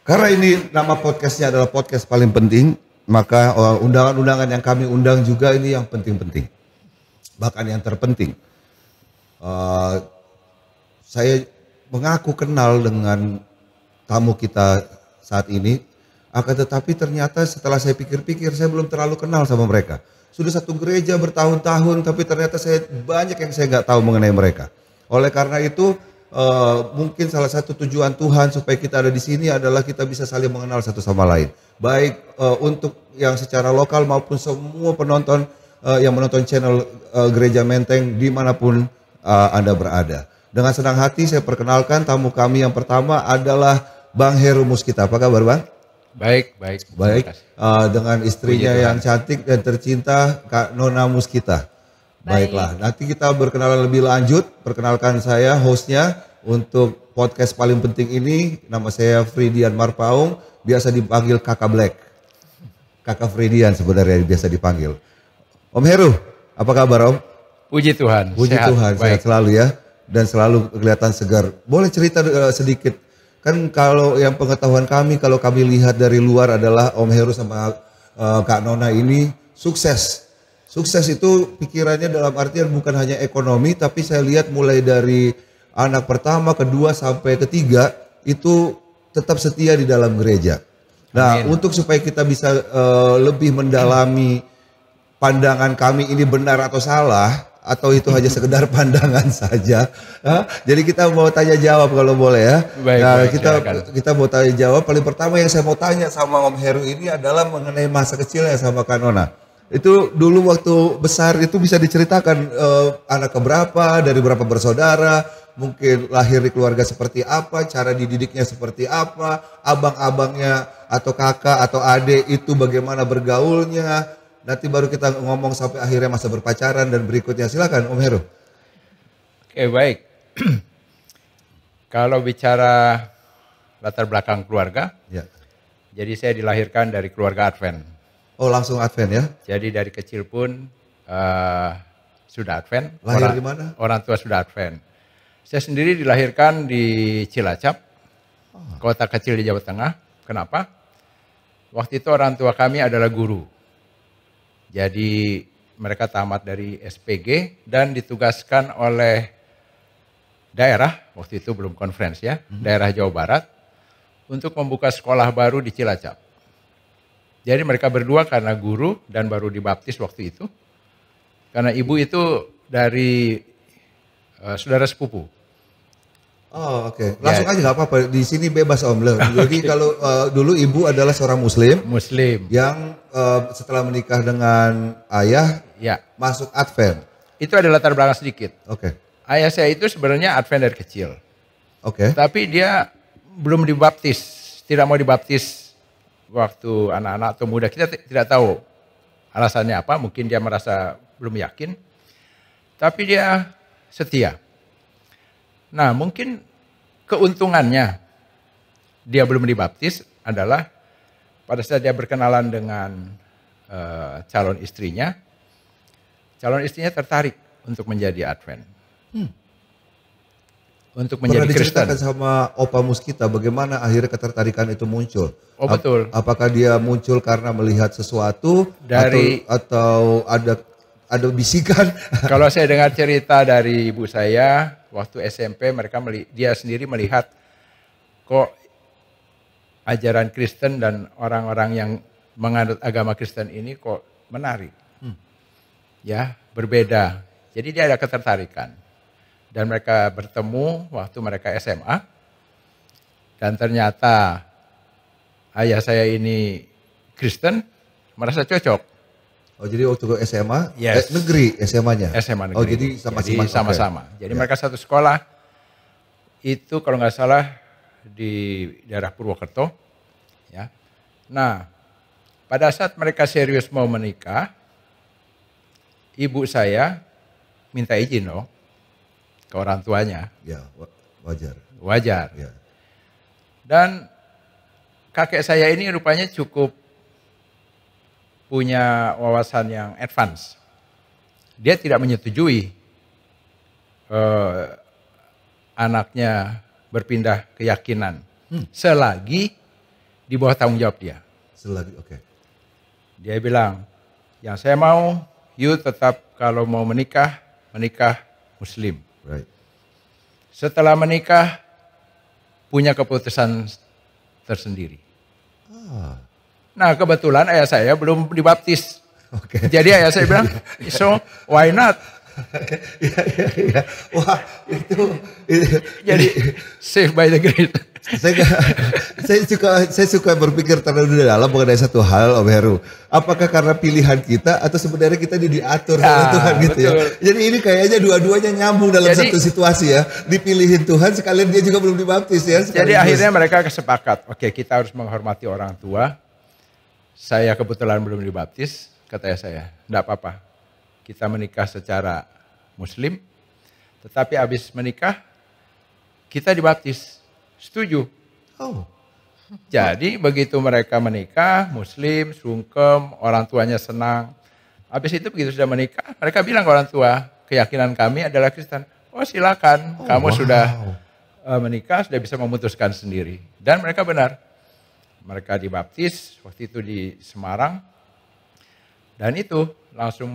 Karena ini nama podcastnya adalah podcast paling penting, maka undangan-undangan yang kami undang juga ini yang penting-penting. Bahkan yang terpenting. Saya mengaku kenal dengan tamu kita saat ini, akan tetapi ternyata setelah saya pikir-pikir saya belum terlalu kenal sama mereka. Sudah satu gereja bertahun-tahun, tapi ternyata banyak yang saya nggak tahu mengenai mereka. Oleh karena itu, mungkin salah satu tujuan Tuhan supaya kita ada di sini adalah kita bisa saling mengenal satu sama lain. Baik untuk yang secara lokal maupun semua penonton yang menonton channel Gereja Menteng dimanapun Anda berada. Dengan senang hati saya perkenalkan tamu kami yang pertama adalah Bang Heru Muskita. Apa kabar Bang? Baik. Dengan istrinya yang cantik dan tercinta Kak Nona Muskita. Baiklah, nanti kita berkenalan lebih lanjut. Perkenalkan saya hostnya untuk podcast paling penting ini. Nama saya Fridian Marpaung, biasa dipanggil Kakak Black. Kakak Fridian sebenarnya biasa dipanggil. Om Heru, apa kabar Om? Puji Tuhan. Puji sehat. Tuhan, sehat selalu ya. Dan selalu kelihatan segar. Boleh cerita sedikit? Kan kalau yang pengetahuan kami, kalau kami lihat dari luar adalah Om Heru sama Kak Nona ini sukses. Sukses itu pikirannya dalam artian bukan hanya ekonomi, tapi saya lihat mulai dari anak pertama, kedua sampai ketiga itu tetap setia di dalam gereja. Nah, Amin. Untuk supaya kita bisa lebih mendalami pandangan kami ini benar atau salah, atau itu hanya sekedar pandangan saja. Jadi kita mau tanya jawab kalau boleh ya. Baik, kita mau tanya jawab. Paling pertama yang saya mau tanya sama Om Heru ini adalah mengenai masa kecilnya sama Kak Nona. Itu dulu waktu besar itu bisa diceritakan anak keberapa, dari berapa bersaudara, mungkin lahir di keluarga seperti apa, cara dididiknya seperti apa, abang-abangnya atau kakak atau adik itu bagaimana bergaulnya. Nanti baru kita ngomong sampai akhirnya masa berpacaran dan berikutnya. Silakan Om Heru. Oke, baik. Kalau bicara latar belakang keluarga, ya. Jadi saya dilahirkan dari keluarga Advent. Oh, langsung Advent ya? Jadi dari kecil pun sudah Advent. Lahir di mana? Orang tua sudah Advent. Saya sendiri dilahirkan di Cilacap, kota kecil di Jawa Tengah. Kenapa? Waktu itu orang tua kami adalah guru. Jadi mereka tamat dari SPG dan ditugaskan oleh daerah, waktu itu belum konferensi ya, daerah Jawa Barat, untuk membuka sekolah baru di Cilacap. Jadi mereka berdua karena guru dan baru dibaptis waktu itu. Karena ibu itu dari saudara sepupu. Oh oke. Langsung aja nggak apa-apa, di sini bebas Om. Jadi kalau dulu ibu adalah seorang Muslim. Yang setelah menikah dengan ayah masuk Advent. Itu ada latar belakang sedikit. Oke. Ayah saya itu sebenarnya Advent dari kecil. Oke. Tapi dia belum dibaptis, tidak mau dibaptis waktu anak-anak atau muda. Kita tidak tahu alasannya apa, mungkin dia merasa belum yakin. Tapi dia setia. Nah, mungkin keuntungannya dia belum dibaptis adalah pada saat dia berkenalan dengan calon istrinya tertarik untuk menjadi Advent. Untuk menjadi Kristen. Pernah diceritakan sama Opa Muskita bagaimana akhirnya ketertarikan itu muncul? Oh betul. Apakah dia muncul karena melihat sesuatu dari atau ada bisikan? Kalau saya dengar cerita dari ibu saya, waktu SMP dia sendiri melihat kok ajaran Kristen dan orang-orang yang menganut agama Kristen ini kok menarik. Ya, berbeda. Jadi dia ada ketertarikan. Dan mereka bertemu waktu mereka SMA. Dan ternyata ayah saya ini Kristen, merasa cocok. Oh jadi waktu ke SMA, yes. Negeri SMA-nya? SMA negeri. Oh jadi sama-sama. Jadi mereka satu sekolah, itu kalau nggak salah di daerah Purwokerto. Ya. Nah, pada saat mereka serius mau menikah, ibu saya minta izin loh ke orang tuanya. Ya, wajar. Wajar. Ya. Dan kakek saya ini rupanya cukup punya wawasan yang advance. Dia tidak menyetujui anaknya berpindah keyakinan selagi di bawah tanggung jawab dia. Selagi, oke. Dia bilang, yang saya mau, you tetap kalau mau menikah Muslim. Right. Setelah menikah, punya keputusan tersendiri. Nah kebetulan ayah saya belum dibaptis. Oke. Jadi ayah saya bilang, so why not? Iya. Wah, itu Jadi save by the grace. saya suka berpikir terlalu dalam mengenai satu hal, Om Heru. Apakah karena pilihan kita atau sebenarnya kita diatur oleh Tuhan gitu ya? Jadi ini kayaknya dua-duanya nyambung dalam satu situasi ya. Dipilihin Tuhan sekalian dia juga belum dibaptis ya. Jadi akhirnya mereka kesepakat, oke, kita harus menghormati orang tua. Saya kebetulan belum dibaptis, kata saya, enggak apa-apa. Kita menikah secara Muslim, tetapi habis menikah kita dibaptis. Setuju? Oh. Jadi begitu mereka menikah, Muslim, sungkem, orang tuanya senang. Habis itu begitu sudah menikah, mereka bilang ke orang tua, keyakinan kami adalah Kristen. Oh silakan, kamu sudah menikah, sudah bisa memutuskan sendiri. Dan mereka benar. Mereka dibaptis, waktu itu di Semarang. Dan itu langsung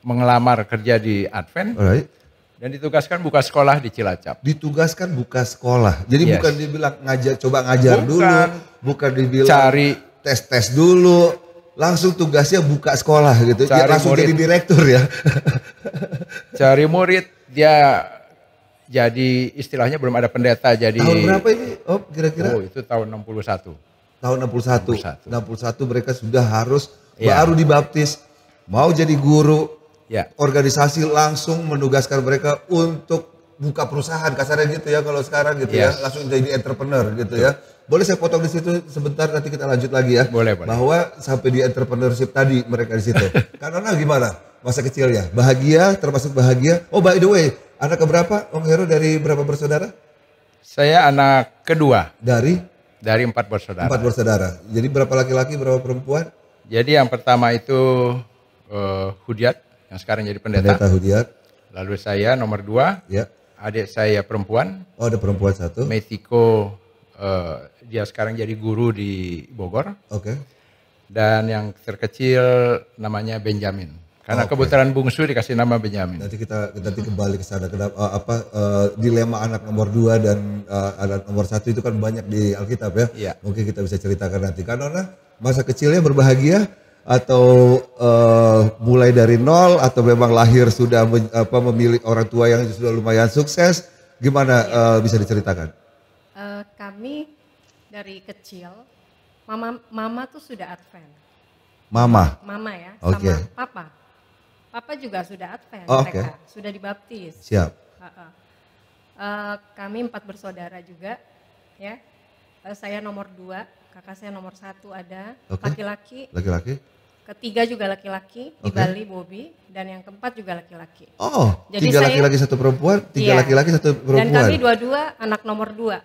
mengelamar kerja di Advent. Alright. Dan ditugaskan buka sekolah di Cilacap. Ditugaskan buka sekolah. Jadi bukan dibilang coba ngajar dulu, bukan dibilang cari tes dulu, langsung tugasnya buka sekolah gitu. Dia langsung murid. Jadi direktur ya. Cari murid, dia jadi istilahnya belum ada pendeta jadi. Tahun berapa ini? Oh, kira-kira? Oh, itu tahun 61. Tahun 61 mereka sudah harus baru dibaptis, mau jadi guru. Organisasi langsung menugaskan mereka untuk buka perusahaan, kasarnya gitu ya kalau sekarang gitu ya, langsung jadi entrepreneur gitu ya. Boleh saya potong di situ sebentar, nanti kita lanjut lagi ya. Boleh. Bahwa sampai di entrepreneurship tadi mereka di situ. Karena gimana? Masa kecilnya bahagia, termasuk bahagia. Oh by the way, anak keberapa Om Heru, dari berapa bersaudara? Saya anak kedua. Dari 4 bersaudara. 4 bersaudara. Jadi berapa laki-laki, berapa perempuan? Jadi yang pertama itu Hudiat, yang sekarang jadi pendeta. Hudiat. Lalu saya nomor 2. Ya. Adik saya perempuan. Oh, ada perempuan 1. Metiko, dia sekarang jadi guru di Bogor. Oke. Dan yang terkecil namanya Benjamin. Karena kebetulan bungsu dikasih nama Benjamin. Nanti kita kembali ke sana. Dilema anak nomor 2 dan anak nomor 1 itu kan banyak di Alkitab ya. Iya. Mungkin kita bisa ceritakan nanti. Karena masa kecilnya berbahagia atau mulai dari nol, atau memang lahir sudah memilih orang tua yang sudah lumayan sukses, gimana bisa diceritakan? Kami dari kecil, mama tuh sudah Advent. Mama ya, sama papa juga sudah Advent. Mereka sudah dibaptis. Siap. Kami 4 bersaudara juga ya. Saya nomor 2, kakak saya nomor 1 ada, laki-laki. Ketiga juga laki-laki, di Bali Bobby, dan yang keempat juga laki-laki. Oh, jadi 3 laki-laki 1 perempuan, 3 laki-laki 1 perempuan. Dan kami dua-dua anak nomor 2.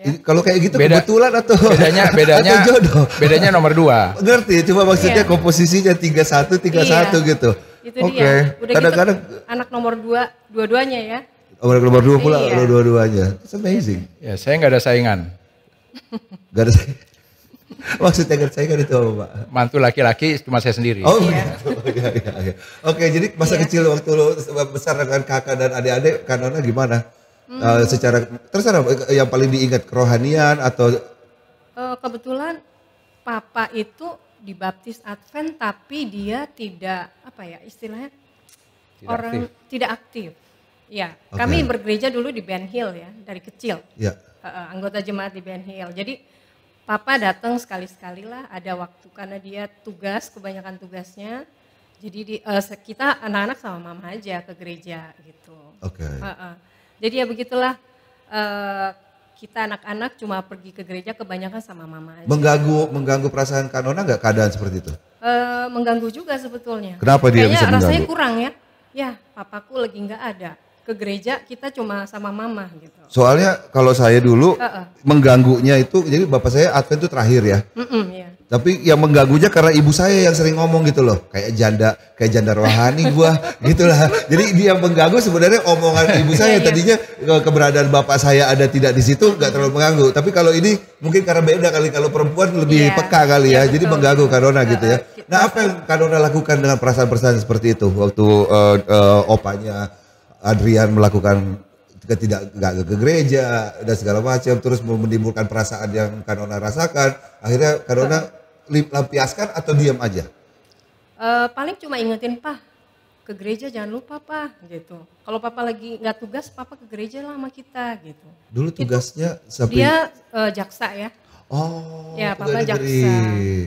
Ya. Kalau kayak gitu kebetulan atau bedanya atau jodoh? Bedanya nomor 2. Ngerti, cuma maksudnya komposisinya 3-1 gitu. Itu dia. Udah kadang-kadang gitu, anak nomor 2 dua-duanya ya. Anak nomor 2 pula dua-duanya. It's amazing. Ya, saya nggak ada saingan. Gak ada saingan. Maksudnya gak ada saingan itu apa, Pak? Mantu laki-laki cuma saya sendiri. Oh iya. Oke, jadi masa kecil waktu lu besar dengan kakak dan adik-adik, Kanona gimana? Secara terserah yang paling diingat, kerohanian atau? Kebetulan papa itu dibaptis Advent, tapi dia tidak istilahnya tidak aktif. Ya, kami bergereja dulu di Ben Hill ya, dari kecil. Ya. Anggota jemaat di Ben Hill. Jadi papa datang sekali-sekali lah, ada waktu karena dia kebanyakan tugasnya. Jadi kita anak-anak sama mama aja ke gereja gitu. Oke. Jadi ya begitulah, kita anak-anak cuma pergi ke gereja kebanyakan sama mama aja. Mengganggu perasaan Kanona nggak keadaan seperti itu? Mengganggu juga sebetulnya. Kenapa dia bisa mengganggu? Rasanya kurang ya. Ya, papaku lagi nggak ada. Ke gereja kita cuma sama mama gitu. Soalnya kalau saya dulu mengganggunya itu, jadi bapak saya Advent itu terakhir ya. Ya. Tapi yang mengganggunya karena ibu saya yang sering ngomong gitu loh, kayak janda rohani gua gitulah. Jadi dia yang mengganggu sebenarnya omongan ibu saya. Tadinya keberadaan bapak saya ada tidak di situ nggak terlalu mengganggu. Tapi kalau ini mungkin karena beda kali, kalau perempuan lebih peka kali ya. Jadi mengganggu Kak Nona gitu ya. Nah, apa yang Kak Nona lakukan dengan perasaan-perasaan seperti itu waktu opanya Adrian melakukan nggak ke gereja dan segala macam, terus menimbulkan perasaan yang Kak Nona rasakan, akhirnya Kak Nona lampiaskan atau diam aja? Paling cuma ingetin, Pak, ke gereja jangan lupa, Pak, gitu. Kalau Papa lagi nggak tugas, Papa ke gereja lah sama kita, gitu. Dulu tugasnya sampai dia jaksa ya. Oh, ya, Papa jaksa.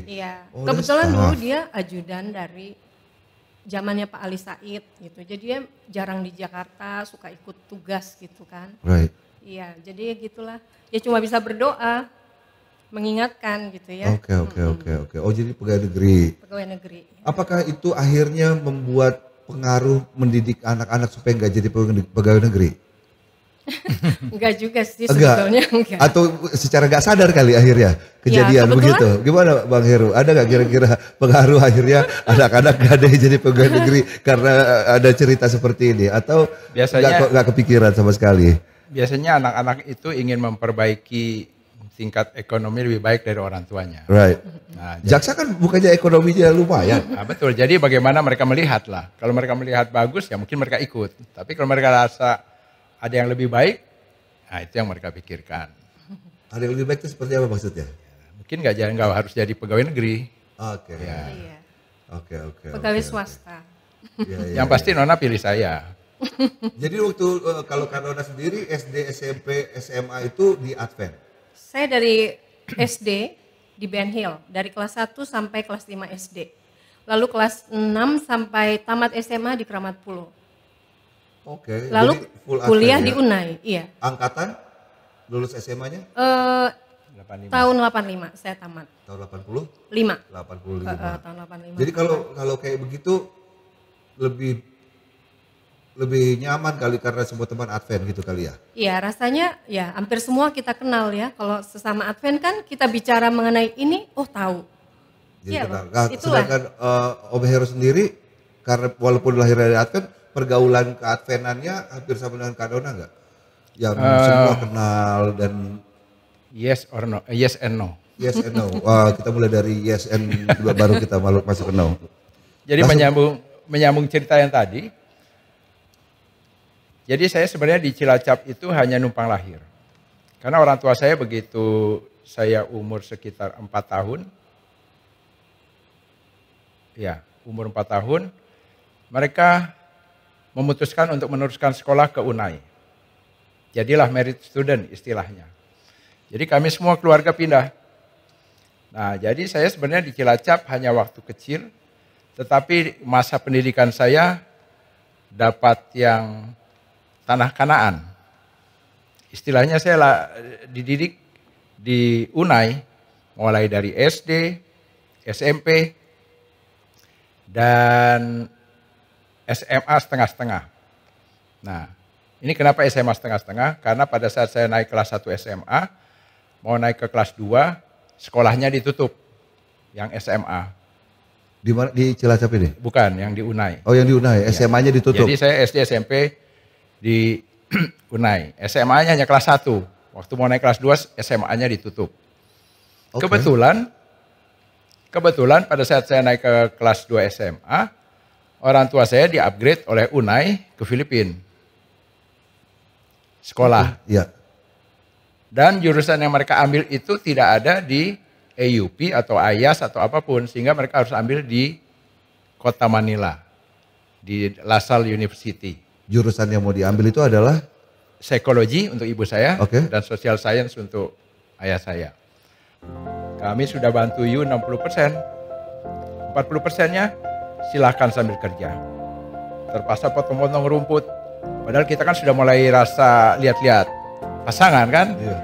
Iya. Oh, kebetulan dulu dia ajudan dari zamannya Pak Ali Said gitu. Jadi dia jarang di Jakarta, suka ikut tugas gitu kan. Right. Iya, jadi gitulah. Dia cuma bisa berdoa, mengingatkan gitu ya. Oke. Oh, jadi pegawai negeri. Pegawai negeri. Apakah itu akhirnya membuat pengaruh mendidik anak-anak supaya nggak jadi pegawai negeri? Enggak juga sih sebetulnya, enggak. Atau secara nggak sadar kali akhirnya kejadian ya, begitu. Gimana Bang Heru? Ada nggak kira-kira pengaruh akhirnya anak-anak nggak ada yang jadi pegawai negeri karena ada cerita seperti ini? Atau biasanya nggak kepikiran sama sekali? Biasanya anak-anak itu ingin memperbaiki tingkat ekonomi lebih baik dari orang tuanya. Right. Nah, jaksa kan bukannya ekonominya lumayan. Nah, betul. Jadi bagaimana mereka melihat lah. Kalau mereka melihat bagus ya mungkin mereka ikut. Tapi kalau mereka rasa ada yang lebih baik, nah itu yang mereka pikirkan. Ada yang lebih baik itu seperti apa maksudnya? Mungkin nggak harus jadi pegawai negeri. Oke. Ya. Iya. Oke. Pegawai swasta. Yang pasti Nona pilih saya. Jadi waktu kalau Kak Nona sendiri SD, SMP, SMA itu di Advent? Saya dari SD di Ben Hill, dari kelas 1 sampai kelas 5 SD. Lalu kelas 6 sampai tamat SMA di Kramat Pulo. Oke. Lalu full kuliah Advent, di ya? Unai, iya. Angkatan lulus SMA-nya? 85. Tahun 85 saya tamat. Tahun 80? 5. 85. Tahun 85. Jadi kalau kayak begitu lebih nyaman kali karena semua teman Advent gitu kali ya? Iya, rasanya ya hampir semua kita kenal ya. Kalau sesama Advent kan kita bicara mengenai ini, oh tahu. Jadi Iya kenal. loh, Nah, itulah. sedangkan Om Heru sendiri karena walaupun lahir dari Advent, pergaulan keadvenannya hampir sama dengan Kak Nona nggak? Yang semua kenal dan Yes or no? Yes and no. yes and no. Kita mulai dari yes and baru kita masuk ke no. Jadi menyambung cerita yang tadi. Jadi saya sebenarnya di Cilacap itu hanya numpang lahir. Karena orang tua saya begitu saya umur sekitar 4 tahun. Ya, umur 4 tahun. Mereka memutuskan untuk meneruskan sekolah ke Unai. Jadilah merit student istilahnya. Jadi kami semua keluarga pindah. Nah, jadi saya sebenarnya di Cilacap hanya waktu kecil. Tetapi masa pendidikan saya dapat yang tanah Kanaan. Istilahnya saya dididik di Unai mulai dari SD, SMP, dan SMA setengah-setengah. Nah, ini kenapa SMA setengah-setengah? Karena pada saat saya naik kelas 1 SMA, mau naik ke kelas 2, sekolahnya ditutup yang SMA. Di mana, di Cilacap ini? Bukan, yang di Unai. Oh, yang di Unai, SMA-nya ditutup. Jadi saya SD SMP di Unai. SMA-nya hanya kelas 1. Waktu mau naik kelas 2, SMA-nya ditutup. Okay. Kebetulan pada saat saya naik ke kelas 2 SMA, orang tua saya di-upgrade oleh Unai ke Filipina. Sekolah. Iya. Dan jurusan yang mereka ambil itu tidak ada di AUP atau IAS atau apapun, sehingga mereka harus ambil di kota Manila, di La Salle University. Jurusan yang mau diambil itu adalah? Psikologi untuk ibu saya, Okay. dan social science untuk ayah saya. Kami sudah bantu you 60%. 40%-nya silahkan sambil kerja. Terpaksa potong-potong rumput. Padahal kita kan sudah mulai rasa lihat-lihat pasangan kan. Iya.